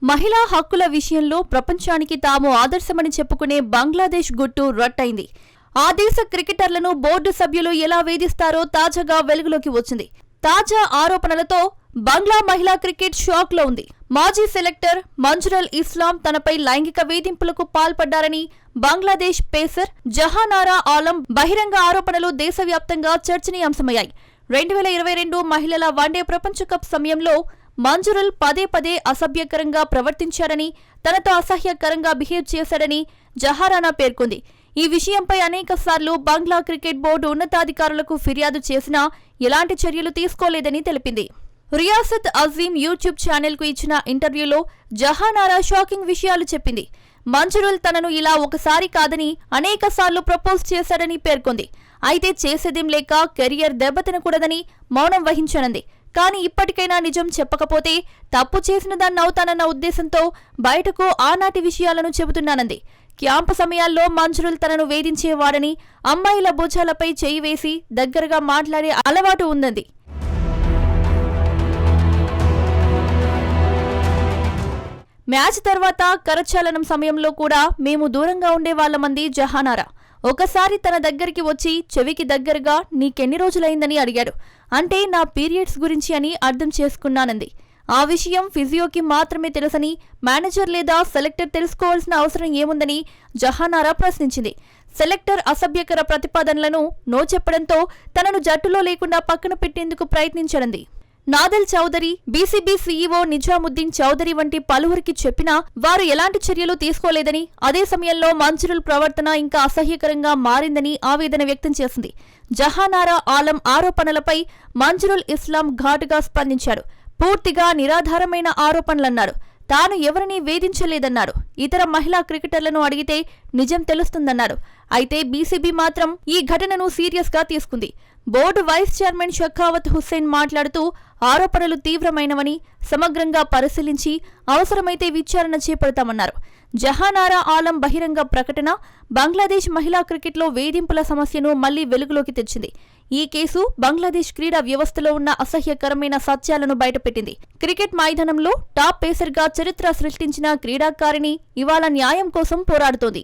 మహిళా హక్కుల విషయంలో ప్రపంచానికి తాము ఆదర్శమని చెప్పుకునే బంగ్లాదేశ్ గుట్టు రట్టయింది. ఆ దేశ క్రికెటర్లను బోర్డు సభ్యులు ఎలా వేధిస్తారో తాజాగా వెలుగులోకి వచ్చింది. తాజా ఆరోపణలతో బంగ్లా మహిళా క్రికెట్ షాక్ లో ఉంది. మాజీ సెలెక్టర్ మంజురల్ ఇస్లాం తనపై లైంగిక వేధింపులకు పాల్పడ్డారని బంగ్లాదేశ్ పేసర్ జహానారా ఆలం బహిరంగ ఆరోపణలు దేశవ్యాప్తంగా చర్చనీయాంశమయ్యాయి. 2022 మహిళల వన్డే ప్రపంచ కప్ సమయంలో మంజురల్ పదే పదే అసభ్యకరంగా ప్రవర్తించారని, తనతో అసహ్యకరంగా బిహేవ్ చేశాడని జహారానా పేర్కొంది. ఈ విషయంపై అనేకసార్లు బంగ్లా క్రికెట్ బోర్డు ఉన్నతాధికారులకు ఫిర్యాదు చేసినా ఎలాంటి చర్యలు తీసుకోలేదని తెలిపింది. రియాసత్ అజీం యూట్యూబ్ ఛానల్కు ఇచ్చిన ఇంటర్వ్యూలో జహానారా షాకింగ్ విషయాలు చెప్పింది. మంజురల్ తనను ఇలా ఒకసారి కాదని అనేకసార్లు ప్రపోజ్ చేశాడని పేర్కొంది. అయితే చేసేదేం లేక కెరియర్ దెబ్బతినకూడదని మౌనం వహించనుంది. కానీ ఇప్పటికైనా నిజం చెప్పకపోతే తప్పు చేసిన దాన్నవుతానన్న ఉద్దేశంతో బయటకు ఆనాటి విషయాలను చెబుతున్నానంది. క్యాంపు సమయాల్లో మంజురల్ తనను వేధించేవాడని, అమ్మాయిల భుజాలపై చేయి వేసి దగ్గరగా మాట్లాడే అలవాటు ఉందంది. మ్యాచ్ తర్వాత కరచాలనం సమయంలో కూడా మేము దూరంగా ఉండేవాళ్లమంది జహానారా. ఒకసారి తన దగ్గరికి వచ్చి చెవికి దగ్గరగా నీకెన్ని రోజులైందని అడిగాడు. అంటే నా పీరియడ్స్ గురించి అని అర్థం చేసుకున్నానంది. ఆ విషయం ఫిజియోకి మాత్రమే తెలుసని, మేనేజర్ లేదా సెలెక్టర్ తెలుసుకోవాల్సిన అవసరం ఏముందని జహానారా ప్రశ్నించింది. సెలెక్టర్ అసభ్యకర ప్రతిపాదనలను నో చెప్పడంతో తనను జట్టులో లేకుండా పక్కన పెట్టేందుకు ప్రయత్నించనుంది. నాదల్ చౌదరి, బీసీబీ సీఈఓ నిజాముద్దీన్ చౌదరి వంటి పలువురికి చెప్పినా వారు ఎలాంటి చర్యలు తీసుకోలేదని, అదే సమయంలో మంజురల్ ప్రవర్తన ఇంకా అసహ్యకరంగా మారిందని ఆవేదన వ్యక్తం చేసింది. జహానారా ఆలం ఆరోపణలపై మంజురల్ ఇస్లాం ఘాటుగా స్పందించాడు. పూర్తిగా నిరాధారమైన ఆరోపణలన్నాడు. తాను ఎవరినీ వేధించలేదన్నాడు. ఇతర మహిళా క్రికెటర్లను అడిగితే నిజం తెలుస్తుందన్నాడు. అయితే బీసీబీ మాత్రం ఈ ఘటనను సీరియస్ గా తీసుకుంది. బోర్డు వైస్ చైర్మన్ షఖావత్ హుస్సేన్ మాట్లాడుతూ ఆరోపణలు తీవ్రమైనవని, సమగ్రంగా పరిశీలించి అవసరమైతే విచారణ చేపడతామన్నారు. జహానారా ఆలం బహిరంగ ప్రకటన బంగ్లాదేశ్ మహిళా క్రికెట్లో వేధింపుల సమస్యను మళ్లీ వెలుగులోకి తెచ్చింది. ఈ కేసు బంగ్లాదేశ్ క్రీడా వ్యవస్థలో ఉన్న అసహ్యకరమైన సత్యాలను బయటపెట్టింది. క్రికెట్ మైదానంలో టాప్ పేసర్గా చరిత్ర సృష్టించిన క్రీడాకారిణి ఇవాళ న్యాయం కోసం పోరాడుతోంది.